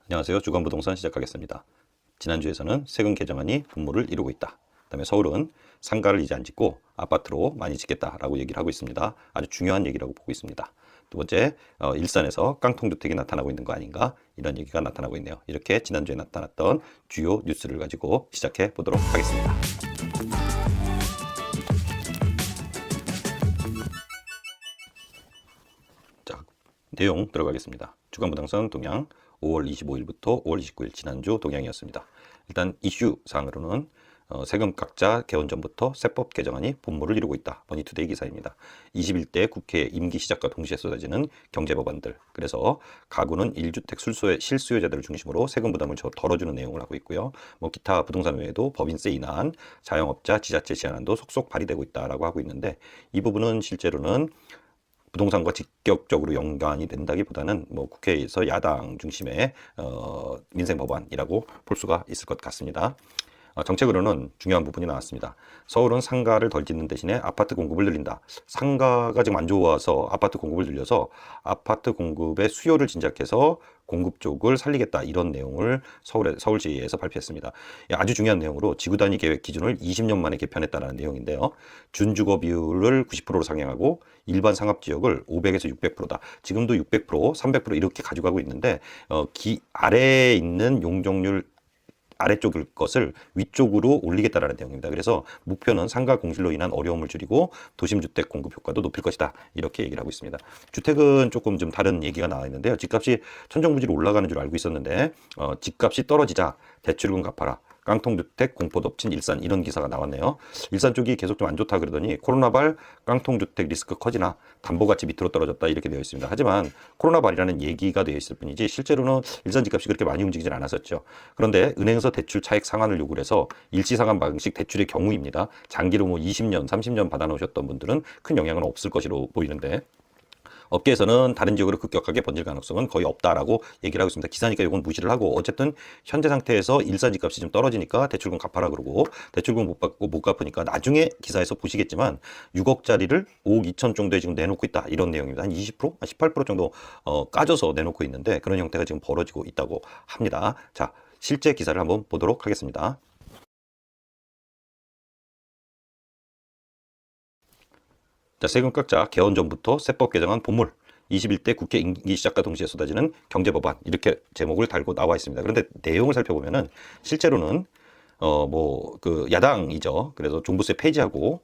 안녕하세요. 주간부동산 시작하겠습니다. 지난주에서는 세금 개정안이 분모를 이루고 있다. 그다음에 서울은 상가를 이제 안 짓고 아파트로 많이 짓겠다라고 얘기를 하고 있습니다. 아주 중요한 얘기라고 보고 있습니다. 두 번째, 일산에서 깡통주택이 나타나고 있는 거 아닌가, 이런 얘기가 나타나고 있네요. 이렇게 지난주에 나타났던 주요 뉴스를 가지고 시작해 보도록 하겠습니다. 자, 내용 들어가겠습니다. 주간부동산 동향 5월 25일부터 5월 29일 지난주 동향이었습니다. 일단 이슈 사항으로는 세금 깎자 개원 전부터 세법 개정안이 분모를 이루고 있다. 머니투데이 기사입니다. 21대 국회 임기 시작과 동시에 쏟아지는 경제법안들. 그래서 가구는 1주택 실수요자들을 중심으로 세금 부담을 덜어주는 내용을 하고 있고요. 뭐 기타 부동산 외에도 법인세 인하안, 자영업자 지자체 제한안도 속속 발의되고 있다라고 하고 있는데, 이 부분은 실제로는 부동산과 직접적으로 연관이 된다기보다는 뭐 국회에서 야당 중심의 민생 법안이라고 볼 수가 있을 것 같습니다. 정책으로는 중요한 부분이 나왔습니다. 서울은 상가를 덜 짓는 대신에 아파트 공급을 늘린다. 상가가 지금 안 좋아서 아파트 공급을 늘려서 아파트 공급의 수요를 진작해서 공급 쪽을 살리겠다, 이런 내용을 서울시에서 발표했습니다. 아주 중요한 내용으로 지구단위 계획 기준을 20년 만에 개편했다는 내용인데요. 준주거 비율을 90%로 상향하고 일반 상업지역을 500에서 600%다. 지금도 600%, 300% 이렇게 가져가고 있는데 아래에 있는 용적률 아래쪽 것을 위쪽으로 올리겠다라는 내용입니다. 그래서 목표는 상가 공실로 인한 어려움을 줄이고 도심주택 공급 효과도 높일 것이다, 이렇게 얘기를 하고 있습니다. 주택은 조금 좀 다른 얘기가 나와 있는데요. 집값이 천정부지로 올라가는 줄 알고 있었는데 집값이 떨어지자 대출금 갚아라, 깡통주택 공포 덮친 일산, 이런 기사가 나왔네요. 일산 쪽이 계속 좀 안 좋다 그러더니 코로나발 깡통주택 리스크 커지나 담보가치 밑으로 떨어졌다, 이렇게 되어 있습니다. 하지만 코로나발이라는 얘기가 되어 있을 뿐이지 실제로는 일산 집값이 그렇게 많이 움직이진 않았었죠. 그런데 은행에서 대출 차익 상환을 요구를 해서 일시상환 방식 대출의 경우입니다. 장기로 뭐 20년, 30년 받아놓으셨던 분들은 큰 영향은 없을 것으로 보이는데, 업계에서는 다른 지역으로 급격하게 번질 가능성은 거의 없다라고 얘기를 하고 있습니다. 기사니까 이건 무시를 하고, 어쨌든 현재 상태에서 일산 집값이 좀 떨어지니까 대출금 갚아라 그러고, 대출금 못 받고 못 갚으니까 나중에 기사에서 보시겠지만 6억짜리를 5억 2천 정도에 지금 내놓고 있다, 이런 내용입니다. 한 20%? 18% 정도 까져서 내놓고 있는데, 그런 형태가 지금 벌어지고 있다고 합니다. 자, 실제 기사를 한번 보도록 하겠습니다. 자, 세금 깎자 개원 전부터 세법 개정안 본물, 21대 국회 임기 시작과 동시에 쏟아지는 경제법안, 이렇게 제목을 달고 나와 있습니다. 그런데 내용을 살펴보면은 실제로는 야당이죠. 그래서 종부세 폐지하고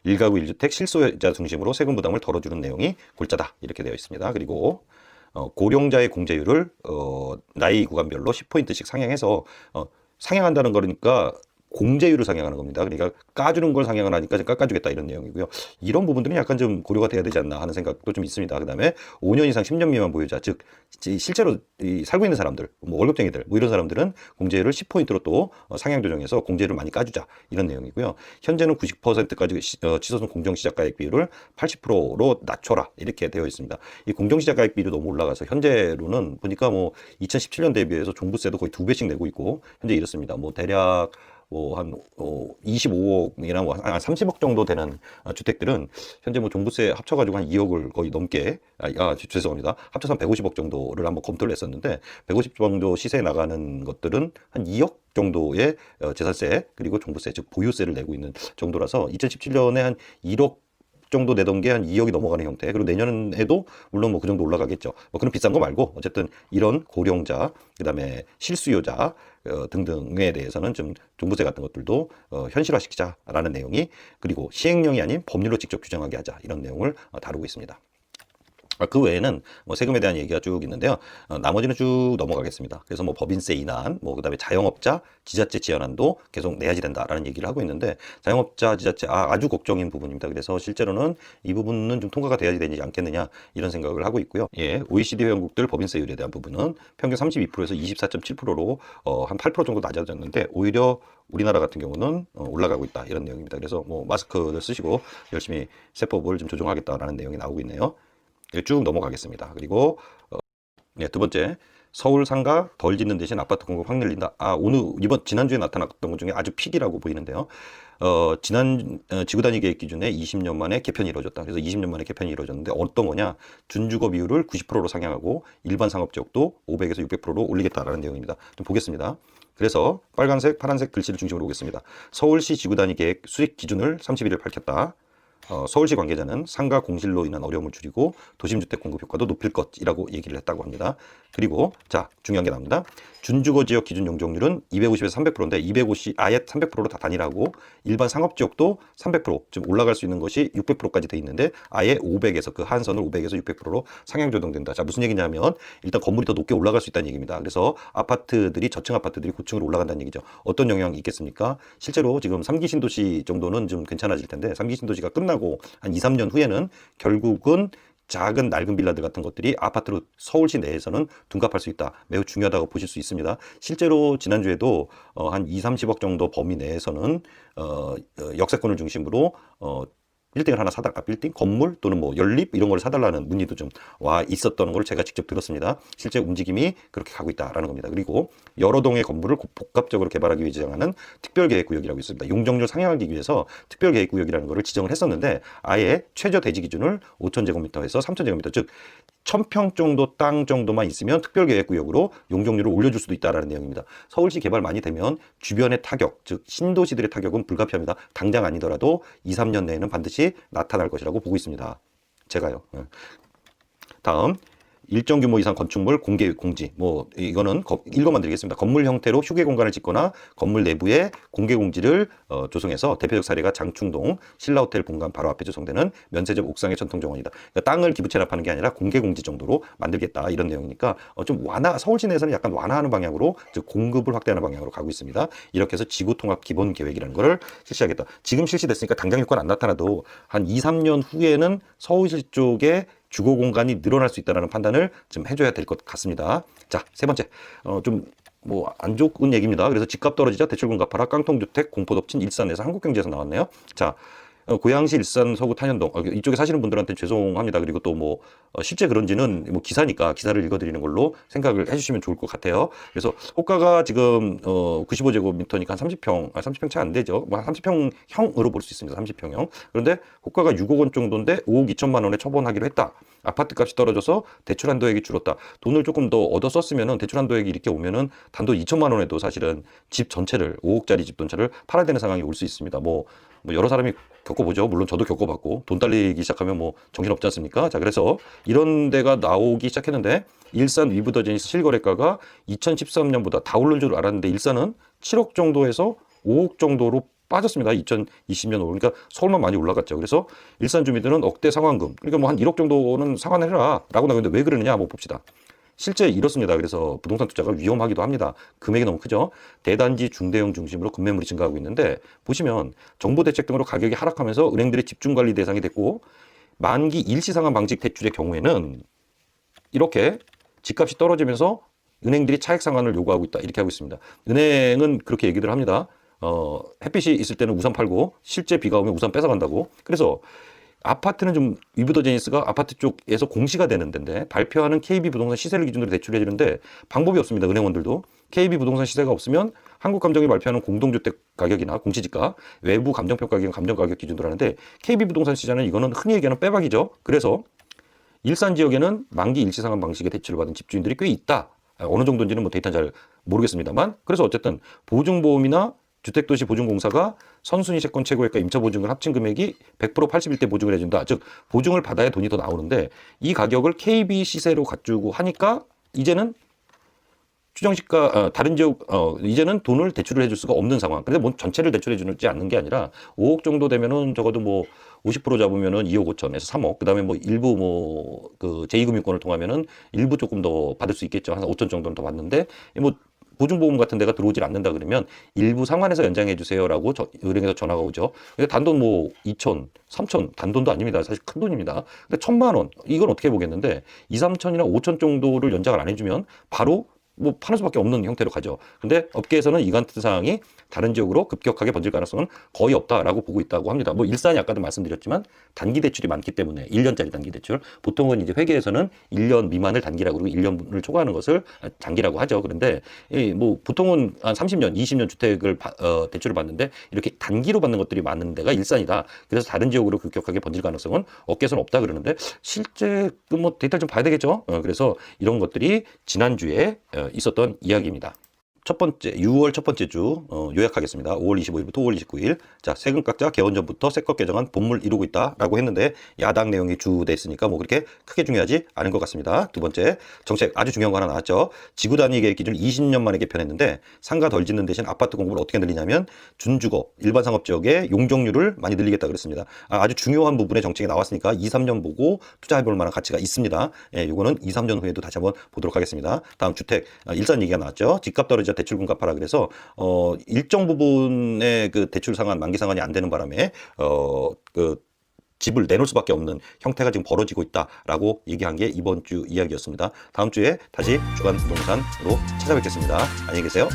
1가구 1주택 실소유자 중심으로 세금 부담을 덜어주는 내용이 골자다, 이렇게 되어 있습니다. 그리고 고령자의 공제율을 나이 구간별로 10포인트씩 상향해서 상향한다는 거니까 공제율을 상향하는 겁니다. 그러니까 까주는 걸 상향을 하니까 깎아주겠다, 이런 내용이고요. 이런 부분들은 약간 좀 고려가 돼야 되지 않나 하는 생각도 좀 있습니다. 그 다음에 5년 이상 10년 미만 보유자, 즉 실제로 살고 있는 사람들, 뭐 월급쟁이들, 뭐 이런 사람들은 공제율을 10포인트로 또 상향 조정해서 공제율을 많이 까주자, 이런 내용이고요. 현재는 90%까지 치솟은 공정시작가액 비율을 80%로 낮춰라, 이렇게 되어 있습니다. 이 공정시작가액 비율이 너무 올라가서 현재로는 보니까 뭐 2017년 대비해서 종부세도 거의 2배씩 내고 있고, 현재 이렇습니다. 뭐 대략 한 25억이나 뭐 한 30억 정도 되는 주택들은 현재 뭐 종부세 합쳐가지고 한 2억을 거의 넘게, 죄송합니다, 합쳐서 한 150억 정도를 한번 검토를 했었는데, 150 정도 시세에 나가는 것들은 한 2억 정도의 재산세 그리고 종부세, 즉 보유세를 내고 있는 정도라서 2017년에 한 1억 정도 내던 게 한 2억이 넘어가는 형태. 그리고 내년에도 물론 뭐 그 정도 올라가겠죠. 뭐 그런 비싼 거 말고 어쨌든 이런 고령자, 그다음에 실수요자 등등에 대해서는 좀 종부세 같은 것들도 현실화시키자라는 내용이, 그리고 시행령이 아닌 법률로 직접 규정하게 하자, 이런 내용을 다루고 있습니다. 그 외에는 뭐 세금에 대한 얘기가 쭉 있는데요. 나머지는 쭉 넘어가겠습니다. 그래서 뭐 법인세 인하안, 뭐 그다음에 자영업자 지자체 지원안도 계속 내야지 된다라는 얘기를 하고 있는데, 자영업자 지자체 아주 걱정인 부분입니다. 그래서 실제로는 이 부분은 좀 통과가 돼야지 되지 않겠느냐, 이런 생각을 하고 있고요. 예, OECD 회원국들 법인세율에 대한 부분은 평균 32%에서 24.7%로 한 8% 정도 낮아졌는데, 오히려 우리나라 같은 경우는 올라가고 있다, 이런 내용입니다. 그래서 뭐 마스크를 쓰시고 열심히 세법을 좀 조정하겠다라는 내용이 나오고 있네요. 쭉 넘어가겠습니다. 그리고 두 번째, 서울 상가 덜 짓는 대신 아파트 공급 확 늘린다. 지난주에 나타났던 것 중에 아주 픽이라고 보이는데요. 지구단위 계획 기준에 20년 만에 개편이 이루어졌다. 그래서 20년 만에 개편이 이루어졌는데 어떤 거냐? 준주거 비율을 90%로 상향하고 일반 상업 지역도 500에서 600%로 올리겠다라는 내용입니다. 좀 보겠습니다. 그래서 빨간색, 파란색 글씨를 중심으로 보겠습니다. 서울시 지구단위 계획 수익 기준을 31일 밝혔다. 서울시 관계자는 상가 공실로 인한 어려움을 줄이고 도심주택 공급 효과도 높일 것이라고 얘기를 했다고 합니다. 그리고 자, 중요한 게 나옵니다. 준주거 지역 기준 용적률은 250에서 300%인데 250 아예 300%로 다 단일하고 일반 상업 지역도 300% 좀 올라갈 수 있는 것이 600%까지 돼 있는데 아예 500에서 그 한선을 500에서 600%로 상향 조정된다. 자, 무슨 얘기냐면 일단 건물이 더 높게 올라갈 수 있다는 얘기입니다. 그래서 저층 아파트들이 고층으로 올라간다는 얘기죠. 어떤 영향이 있겠습니까? 실제로 지금 3기 신도시 정도는 좀 괜찮아질 텐데 3기 신도시가 끝나고 한 2, 3년 후에는 결국은 작은 낡은 빌라들 같은 것들이 아파트로 서울시 내에서는 둔갑할 수 있다. 매우 중요하다고 보실 수 있습니다. 실제로 지난주에도 한 2, 30억 정도 범위 내에서는 역세권을 중심으로 빌딩을 하나 사달라, 빌딩, 건물 또는 뭐 연립 이런 걸 사달라는 문의도 좀 와 있었던 걸 제가 직접 들었습니다. 실제 움직임이 그렇게 가고 있다라는 겁니다. 그리고 여러 동의 건물을 복합적으로 개발하기 위해 지정하는 특별계획구역이라고 있습니다. 용적률 상향하기 위해서 특별계획구역이라는 거를 지정을 했었는데 아예 최저 대지 기준을 5,000제곱미터에서 3,000제곱미터, 즉 1,000평 정도 땅 정도만 있으면 특별계획구역으로 용적률을 올려줄 수도 있다라는 내용입니다. 서울시 개발 많이 되면 주변의 타격, 즉 신도시들의 타격은 불가피합니다. 당장 아니더라도 2, 3년 내에는 반드시 나타날 것이라고 보고 있습니다. 제가요. 다음 일정 규모 이상 건축물 공개 공지. 이거는 읽어만 드리겠습니다. 건물 형태로 휴게 공간을 짓거나 건물 내부에 공개 공지를 조성해서 대표적 사례가 장충동 신라호텔 본관 바로 앞에 조성되는 면세점 옥상의 전통정원이다. 그러니까 땅을 기부 체납하는 게 아니라 공개 공지 정도로 만들겠다 이런 내용이니까 좀 서울시 내에서는 약간 완화하는 방향으로, 즉 공급을 확대하는 방향으로 가고 있습니다. 이렇게 해서 지구통합 기본 계획이라는 거를 실시하겠다. 지금 실시됐으니까 당장 효과는 안 나타나도 한 2, 3년 후에는 서울시 쪽에 주거 공간이 늘어날 수 있다는 판단을 좀 해줘야 될 것 같습니다. 자, 세 번째, 좀 안 좋은 얘기입니다. 그래서 집값 떨어지자 대출금 갚아라, 깡통주택 공포 덮친 일산에서 한국경제에서 나왔네요. 자, 고양시 일산 서구 탄현동, 이쪽에 사시는 분들한테 죄송합니다. 그리고 또 실제 그런지는 기사니까 기사를 읽어드리는 걸로 생각을 해주시면 좋을 것 같아요. 그래서 호가가 지금 95제곱미터니까 한 30평 채 안 되죠. 30평형으로 볼 수 있습니다. 30평형. 그런데 호가가 6억 원 정도인데 5억 2천만 원에 처분하기로 했다. 아파트 값이 떨어져서 대출 한도액이 줄었다. 돈을 조금 더 얻어 썼으면은 대출 한도액이 이렇게 오면은 단돈 2천만 원에도 사실은 집 전체를 5억짜리 집 전체를 팔아야 되는 상황이 올 수 있습니다. 여러 사람이 겪어보죠. 물론 저도 겪어봤고 돈 딸리기 시작하면 정신없지 않습니까? 자, 그래서 이런 데가 나오기 시작했는데 일산 위브더제니스 실거래가가 2013년보다 다 오른 줄 알았는데 일산은 7억 정도에서 5억 정도로 빠졌습니다. 2020년 5월. 그러니까 서울만 많이 올라갔죠. 그래서 일산 주민들은 억대 상환금, 그러니까 한 1억 정도는 상환해라 라고 나오는데 왜 그러느냐 한번 봅시다. 실제 이렇습니다. 그래서 부동산 투자가 위험하기도 합니다. 금액이 너무 크죠. 대단지 중대형 중심으로 급매물이 증가하고 있는데 보시면 정부 대책 등으로 가격이 하락하면서 은행들의 집중관리 대상이 됐고 만기 일시상환 방식 대출의 경우에는 이렇게 집값이 떨어지면서 은행들이 차익 상환을 요구하고 있다. 이렇게 하고 있습니다. 은행은 그렇게 얘기를 합니다. 햇빛이 있을 때는 우산 팔고 실제 비가 오면 우산 뺏어간다고. 그래서 아파트는 좀 위브더제니스가 아파트 쪽에서 공시가 되는 데인데 발표하는 KB부동산 시세를 기준으로 대출해 주는데 방법이 없습니다. 은행원들도. KB부동산 시세가 없으면 한국감정이 발표하는 공동주택 가격이나 공시지가, 외부 감정평가 기관 감정가격 기준으로 하는데 KB부동산 시장은 이거는 흔히 얘기하는 빼박이죠. 그래서 일산 지역에는 만기 일시상환 방식의 대출을 받은 집주인들이 꽤 있다. 어느 정도인지는 데이터는 잘 모르겠습니다만, 그래서 어쨌든 보증보험이나 주택도시 보증공사가 선순위 채권 최고액과 임차보증금 합친 금액이 100% 81대 보증을 해준다. 즉 보증을 받아야 돈이 더 나오는데 이 가격을 KB 시세로 갖추고 하니까 이제는 추정시가 다른 지역 이제는 돈을 대출을 해줄 수가 없는 상황. 근데 전체를 대출해 주지 않는 게 아니라 5억 정도 되면은 적어도 50% 잡으면은 2억 5천에서 3억. 그다음에 일부 그 제2금융권을 통하면은 일부 조금 더 받을 수 있겠죠. 한 5천 정도는 더 받는데 보증보험 같은 데가 들어오질 않는다 그러면 일부 상환해서 연장해 주세요라고 은행에서 전화가 오죠. 근데 단돈 2천, 3천 단돈도 아닙니다. 사실 큰 돈입니다. 근데 1,000만 원 이건 어떻게 보겠는데 2, 3천이나 5천 정도를 연장을 안 해주면 바로 뭐 파는 수밖에 없는 형태로 가죠. 근데 업계에서는 이 같은 상황이 다른 지역으로 급격하게 번질 가능성은 거의 없다라고 보고 있다고 합니다. 뭐 일산이 아까도 말씀드렸지만 단기 대출이 많기 때문에 1년짜리 단기 대출, 보통은 이제 회계에서는 1년 미만을 단기라고 그러고 1년을 초과하는 것을 장기라고 하죠. 그런데 뭐 보통은 한 30년, 20년 주택을 대출을 받는데 이렇게 단기로 받는 것들이 많은 데가 일산이다. 그래서 다른 지역으로 급격하게 번질 가능성은 업계에서는 없다 그러는데 실제 뭐 데이터를 좀 봐야 되겠죠. 그래서 이런 것들이 지난주에 있었던 이야기입니다. 첫 번째, 6월 첫 번째 주 요약하겠습니다. 5월 25일부터 5월 29일. 자, 세금 깎자 개원 전부터 세법 개정안 본물 이루고 있다라고 했는데 야당 내용이 주돼 있으니까 뭐 그렇게 크게 중요하지 않은 것 같습니다. 두 번째, 정책 아주 중요한 거 하나 나왔죠. 지구 단위 계획 기준을 20년 만에 개편했는데 상가 덜 짓는 대신 아파트 공급을 어떻게 늘리냐면 준주거, 일반 상업 지역의 용적률을 많이 늘리겠다 그랬습니다. 아주 중요한 부분의 정책이 나왔으니까 2, 3년 보고 투자해볼 만한 가치가 있습니다. 예, 요거는 2, 3년 후에도 다시 한번 보도록 하겠습니다. 다음 주택, 일산 얘기가 나왔죠. 집값 떨어져 대출 공급하라 그래서 일정 부분의 그 대출 상환 만기 상환이 안 되는 바람에 그 집을 내놓을 수밖에 없는 형태가 지금 벌어지고 있다라고 얘기한 게 이번 주 이야기였습니다. 다음 주에 다시 주간 부동산으로 찾아뵙겠습니다. 안녕히 계세요.